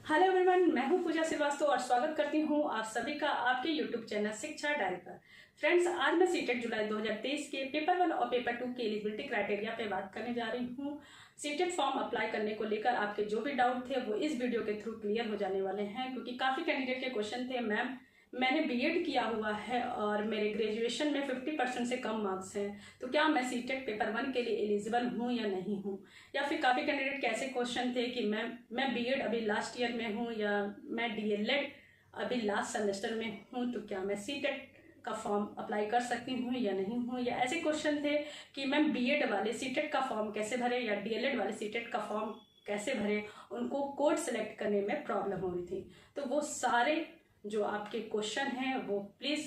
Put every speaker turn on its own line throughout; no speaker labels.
Hello everyone, मैं हूं पूजा श्रीवास्तव और स्वागत करती हूं आप सभी का आपके यूट्यूब चैनल शिक्षा डायरी पर। फ्रेंड्स, आज मैं सीटेट जुलाई 2023 के पेपर 1 और पेपर 2 के एलिजिबिलिटी क्राइटेरिया पे बात करने जा रही हूं। सीटेट फॉर्म अप्लाई करने को लेकर आपके जो भी डाउट थे वो इस वीडियो के थ्रू क्लियर हो जाने वाले हैं, क्योंकि काफ़ी कैंडिडेट के क्वेश्चन थे, मैम मैंने बीएड किया हुआ है और मेरे ग्रेजुएशन में 50% से कम मार्क्स हैं, तो क्या मैं सीटेट पेपर 1 के लिए एलिजिबल हूँ या नहीं हूँ। या फिर काफ़ी कैंडिडेट के ऐसे क्वेश्चन थे कि मैं बीएड अभी लास्ट ईयर में हूँ या मैं डीएलएड अभी लास्ट सेमेस्टर में हूँ, तो क्या मैं सीटेट का फॉर्म अप्लाई कर सकती हूँ या नहीं हूँ। या ऐसे क्वेश्चन थे कि मैम बीएड वाले सीटेट का फॉर्म कैसे भरे या डीएलएड वाले सीटेट का फॉर्म कैसे भरे, उनको कोड सेलेक्ट करने में प्रॉब्लम हो रही थी। तो वो सारे जो आपके क्वेश्चन हैं वो प्लीज़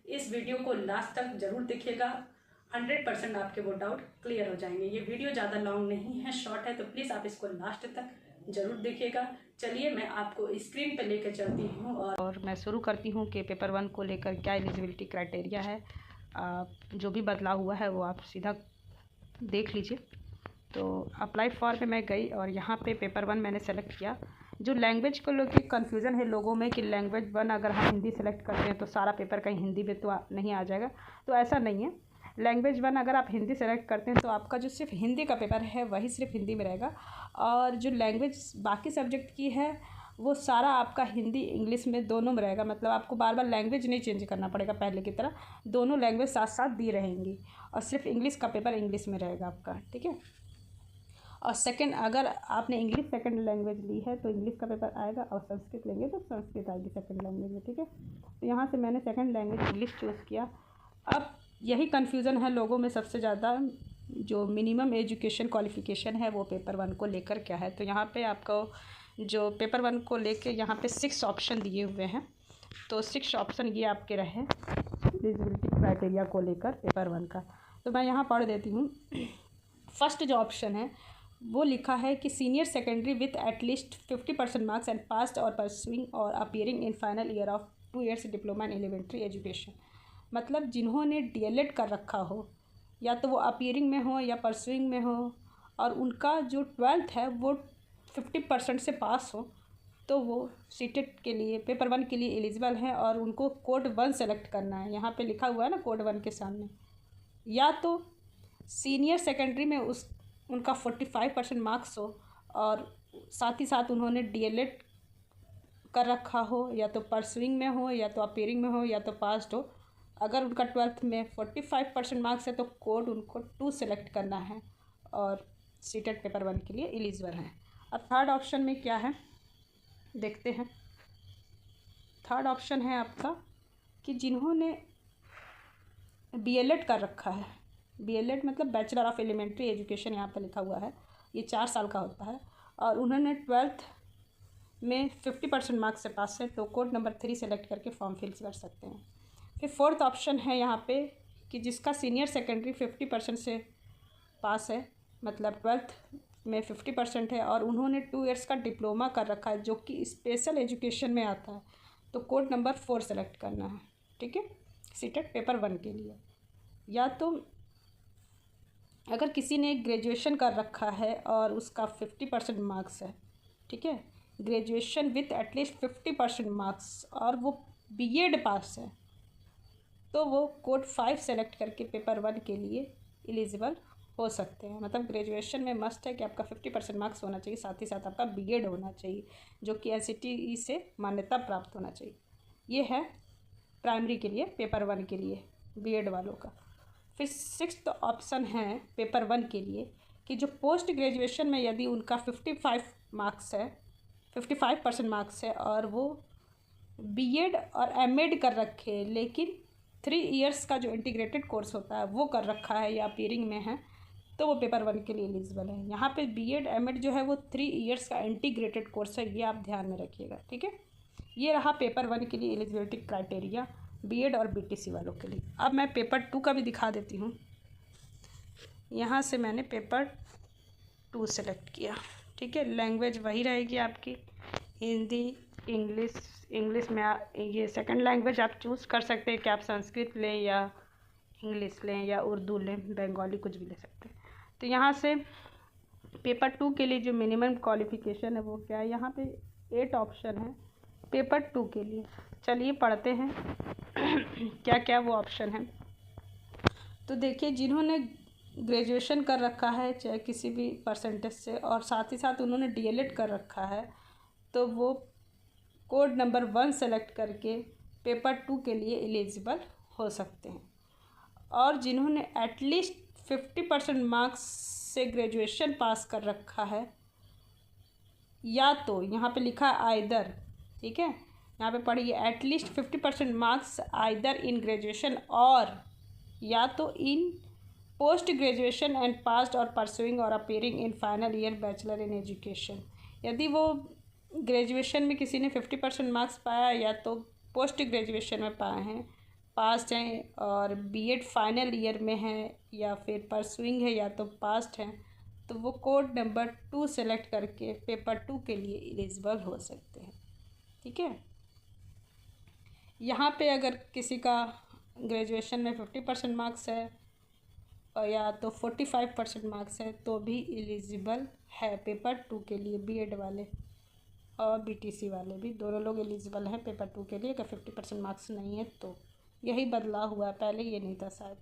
इस वीडियो को लास्ट तक जरूर देखिएगा। 100% आपके वो डाउट क्लियर हो जाएंगे। ये वीडियो ज़्यादा लॉन्ग नहीं है, शॉर्ट है, तो प्लीज़ आप इसको लास्ट तक जरूर देखिएगा। चलिए मैं आपको स्क्रीन पे लेकर चलती हूँ और मैं शुरू करती हूँ कि पेपर 1 को लेकर क्या एलिजिबिलिटी क्राइटेरिया है। जो भी बदलाव हुआ है वो आप सीधा देख लीजिए। तो अप्लाई फॉर पे मैं गई और यहाँ पे पेपर 1 मैंने सेलेक्ट किया। जो लैंग्वेज को लेकर कन्फ्यूज़न है लोगों में कि लैंग्वेज 1 अगर हम हिंदी सेलेक्ट करते हैं तो सारा पेपर कहीं हिंदी में तो नहीं आ जाएगा, तो ऐसा नहीं है। लैंग्वेज 1 अगर आप हिंदी सेलेक्ट करते हैं तो आपका जो सिर्फ हिंदी का पेपर है वही सिर्फ हिंदी में रहेगा, और जो लैंग्वेज बाकी सब्जेक्ट की है वो सारा आपका हिंदी इंग्लिश में दोनों में रहेगा। मतलब आपको बार बार लैंग्वेज नहीं चेंज करना पड़ेगा, पहले की तरह दोनों लैंग्वेज साथ साथ दी रहेंगी, और सिर्फ इंग्लिश का पेपर इंग्लिश में रहेगा आपका, ठीक है। और सेकंड, अगर आपने इंग्लिश सेकंड लैंग्वेज ली है तो इंग्लिश का पेपर आएगा, और संस्कृत लेंगे तो संस्कृत आएगी सेकंड लैंग्वेज में, ठीक है। तो यहाँ से मैंने सेकंड लैंग्वेज इंग्लिश चूज़ किया। अब यही कन्फ्यूज़न है लोगों में सबसे ज़्यादा, जो मिनिमम एजुकेशन क्वालिफ़िकेशन है वो पेपर 1 को लेकर क्या है। तो यहाँ पे आपको जो पेपर 1 को लेकर यहाँ पे 6 ऑप्शन दिए हुए हैं। तो 6 ऑप्शन ये आपके रहे एलिजिबिलिटी क्राइटेरिया को लेकर पेपर 1 का। तो मैं यहाँ पढ़ देती हूँ। फर्स्ट जो ऑप्शन है वो लिखा है कि senior secondary with at least 50% marks and passed और परसुइंग और appearing in final year of 2 years diploma in elementary education. मतलब जिन्होंने डीएलएड कर रखा हो, या तो वो अपीयरिंग में हो या परसुइंग में हो, और उनका जो 12th है वो 50% से पास हो, तो वो सीटेट के लिए पेपर 1 के लिए एलिजिबल हैं, और उनको कोड 1 सेलेक्ट करना है। यहाँ पे लिखा हुआ है ना कोड 1 के सामने। या तो सीनियर सेकेंडरी में उनका 45% मार्क्स हो और साथ ही साथ उन्होंने डीएलएड कर रखा हो, या तो परसुइंग में हो या तो अपीयरिंग में हो या तो पास्ड हो। अगर उनका 12th में 45% मार्क्स है तो कोड उनको 2 सेलेक्ट करना है और सीटेट पेपर 1 के लिए एलिजिबल हैं। अब थर्ड ऑप्शन में क्या है देखते हैं। थर्ड ऑप्शन है आपका कि जिन्होंने बीएलएड कर रखा है, बीएलएड मतलब बैचलर ऑफ एलिमेंट्री एजुकेशन यहाँ पर लिखा हुआ है, ये 4 साल का होता है, और उन्होंने 12th में 50% मार्क्स से पास है, तो कोड नंबर 3 सेलेक्ट करके फॉर्म फिल कर सकते हैं। फिर फोर्थ ऑप्शन है यहाँ पे कि जिसका सीनियर सेकेंडरी 50% से पास है, मतलब 12th में 50% है, और उन्होंने 2 years का डिप्लोमा कर रखा है जो कि स्पेशल एजुकेशन में आता है, तो कोड नंबर 4 सेलेक्ट करना है, ठीक है, सीटेट पेपर 1 के लिए। या तो अगर किसी ने ग्रेजुएशन कर रखा है और उसका 50% मार्क्स है, ठीक है, ग्रेजुएशन विथ एटलीस्ट 50% मार्क्स, और वो बीएड पास है, तो वो कोड 5 सेलेक्ट करके पेपर 1 के लिए एलिजिबल हो सकते हैं। मतलब ग्रेजुएशन में मस्ट है कि आपका 50% मार्क्स होना चाहिए, साथ ही साथ आपका बीएड होना चाहिए जो कि एनसीटीई से मान्यता प्राप्त होना चाहिए। ये है प्राइमरी के लिए पेपर 1 के लिए बीएड वालों का। फिर 6th ऑप्शन है पेपर 1 के लिए कि जो पोस्ट ग्रेजुएशन में यदि उनका 55 मार्क्स है, 55% मार्क्स है, और वो बीएड और एमएड कर रखे लेकिन 3 years का जो इंटीग्रेटेड कोर्स होता है वो कर रखा है या अपीयरिंग में है, तो वो पेपर 1 के लिए एलिजिबल है। यहाँ पे बीएड एमएड जो है वो 3 years का इंटीग्रेटेड कोर्स है, ये आप ध्यान में रखिएगा, ठीक है। ये रहा पेपर 1 के लिए एलिजिबिलिटी क्राइटेरिया बीएड और बीटीसी वालों के लिए। अब मैं पेपर 2 का भी दिखा देती हूँ। यहाँ से मैंने पेपर 2 सेलेक्ट किया, ठीक है। लैंग्वेज वही रहेगी आपकी हिंदी, इंग्लिश में ये सेकंड लैंग्वेज आप चूज़ कर सकते हैं कि आप संस्कृत लें या इंग्लिश लें या उर्दू लें, बंगाली कुछ भी ले सकते हैं। तो यहाँ से पेपर 2 के लिए जो मिनिमम क्वालिफ़िकेशन है वो क्या है, यहाँ पे 8 ऑप्शन है पेपर 2 के लिए। चलिए पढ़ते हैं क्या क्या वो ऑप्शन है। तो देखिए, जिन्होंने ग्रेजुएशन कर रखा है चाहे किसी भी परसेंटेज से और साथ ही साथ उन्होंने डीएलएड कर रखा है, तो वो कोड नंबर 1 सेलेक्ट करके पेपर 2 के लिए एलिजिबल हो सकते हैं। और जिन्होंने एटलीस्ट 50% मार्क्स से ग्रेजुएशन पास कर रखा है, या तो यहाँ पे लिखा है आइदर, ठीक है, यहाँ पे पढ़िए, at least 50% marks either in graduation और या तो इन पोस्ट ग्रेजुएशन एंड पास्ड और परसुइंग और appearing in final year bachelor in education. यदि वो ग्रेजुएशन में किसी ने 50% मार्क्स पाया या तो पोस्ट ग्रेजुएशन में पाए हैं, पास्ट हैं और बीएड फाइनल ईयर में है या फिर परसुइंग है या तो पास्ट हैं, तो वो कोड नंबर 2 सेलेक्ट करके पेपर 2 के लिए एलिजिबल हो सकते हैं। ठीक है, यहाँ पे अगर किसी का ग्रेजुएशन में 50% मार्क्स है और या तो 45% मार्क्स है तो भी एलिजिबल है पेपर 2 के लिए। बीएड वाले और बीटीसी वाले भी दोनों लोग एलिजिबल हैं पेपर 2 के लिए अगर 50% मार्क्स नहीं है तो। यही बदलाव हुआ, पहले ये नहीं था शायद।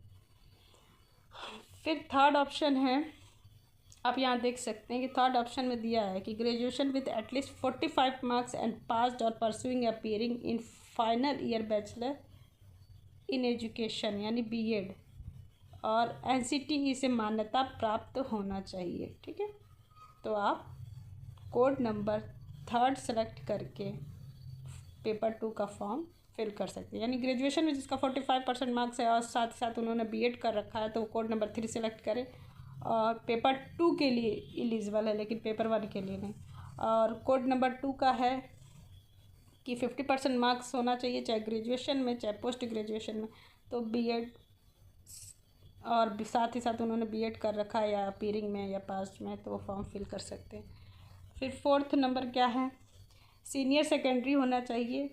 फिर थर्ड ऑप्शन है, आप यहाँ देख सकते हैं कि थर्ड ऑप्शन में दिया है कि graduation with at least 45 marks and passed और pursuing appearing in final year bachelor in education यानी बीएड और एनसीटीई से मान्यता प्राप्त होना चाहिए। ठीक है, तो आप कोड नंबर 3 सेलेक्ट करके पेपर 2 का फॉर्म फिल कर सकते हैं। यानी ग्रेजुएशन में जिसका 45% मार्क्स है और साथ ही साथ उन्होंने बीएड कर रखा है तो वो कोड नंबर 3 सेलेक्ट करें और पेपर 2 के लिए एलिजिबल है लेकिन पेपर 1 के लिए नहीं। और कोड नंबर 2 का है कि 50% मार्क्स होना चाहिए चाहे ग्रेजुएशन में चाहे पोस्ट ग्रेजुएशन में, तो बीएड और साथ ही साथ उन्होंने बीएड कर रखा है या अपीयरिंग में या पास्ट में तो वो फॉर्म फिल कर सकते हैं। फिर फोर्थ नंबर क्या है, सीनियर सेकेंडरी होना चाहिए।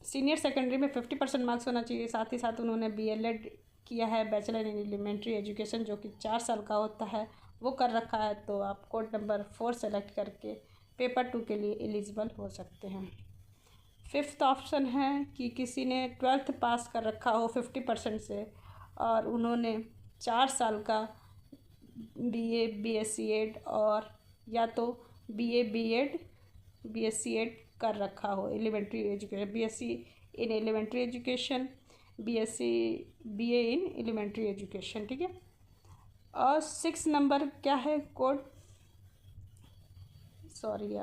सीनियर सेकेंडरी में 50% मार्क्स होना चाहिए, साथ ही साथ उन्होंने बीएलएड किया है बैचलर इन एलिमेंट्री एजुकेशन जो कि 4 साल का होता है वो कर रखा है, तो आप कोड नंबर 4 सेलेक्ट करके पेपर 2 के लिए एलिजिबल हो सकते हैं। फिफ्थ ऑप्शन है कि किसी ने 12th पास कर रखा हो 50% से और उन्होंने 4 साल का बीए बीएससी एड और या तो बीए बीएड बीएससी एड कर रखा हो elementary education, BSc in elementary education, BSc BA in elementary education. ठीक है, और 6 नंबर क्या है कोड, सॉरी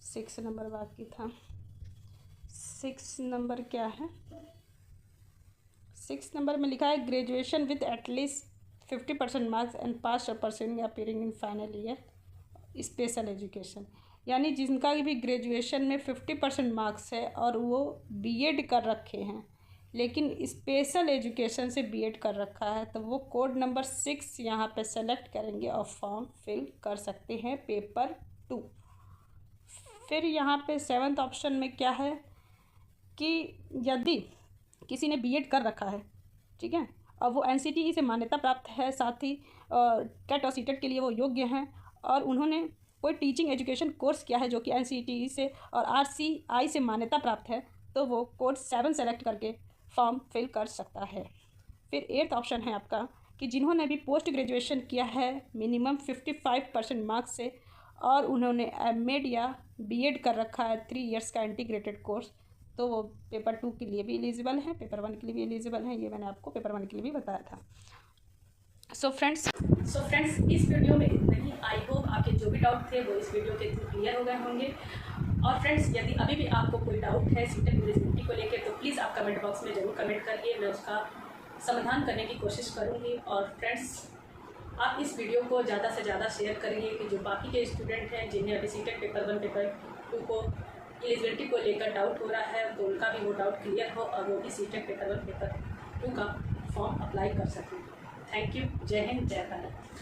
6 नंबर बाकी था। 6 नंबर क्या है, 6 नंबर में लिखा है graduation with at least 50% marks and pass और pursuing appearing in final year special education. यानी जिनका भी ग्रेजुएशन में 50% मार्क्स है और वो बीएड कर रखे हैं लेकिन स्पेशल एजुकेशन से बीएड कर रखा है तो वो कोड नंबर 6 यहाँ पे सेलेक्ट करेंगे और फॉर्म फिल कर सकते हैं पेपर 2। फिर यहाँ पे 7th ऑप्शन में क्या है कि यदि किसी ने बीएड कर रखा है, ठीक है, और वो एनसीटीई से मान्यता प्राप्त है, साथ ही टेट और सीटेट के लिए वो योग्य हैं और उन्होंने कोई टीचिंग एजुकेशन कोर्स किया है जो कि एनसीटीई से और आरसीआई से मान्यता प्राप्त है, तो वो कोड 7 सेलेक्ट करके फॉर्म फिल कर सकता है। फिर 8th ऑप्शन है आपका कि जिन्होंने भी पोस्ट ग्रेजुएशन किया है मिनिमम 55% मार्क्स से और उन्होंने एमएड या बीएड कर रखा है 3 इयर्स का इंटीग्रेटेड कोर्स, तो वो पेपर 2 के लिए भी एलिजिबल है, पेपर 1 के लिए भी एलिजिबल है। ये मैंने आपको पेपर 1 के लिए भी बताया था। सो फ्रेंड्स इस वीडियो में इतना ही। आई होप आपके जो भी डाउट थे वो इस वीडियो के थ्रू क्लियर हो गए होंगे। और फ्रेंड्स यदि अभी भी आपको कोई डाउट है सीटेट एलिजिबिलिटी को लेकर तो प्लीज़ आप कमेंट बॉक्स में ज़रूर कमेंट करिए, मैं उसका समाधान करने की कोशिश करूँगी। और फ्रेंड्स आप इस वीडियो को ज़्यादा से ज़्यादा शेयर करिए कि जो बाकी के स्टूडेंट हैं जिन्हें अभी सीटेट पेपर 1 पेपर 2 को एलिजिबिलिटी को लेकर डाउट हो रहा है तो उनका भी वो डाउट क्लियर हो और वो भी सीटेट पेपर 1 पेपर 2 का फॉर्म अप्लाई कर सकें। Thank you. जय हिंद, जय भारत।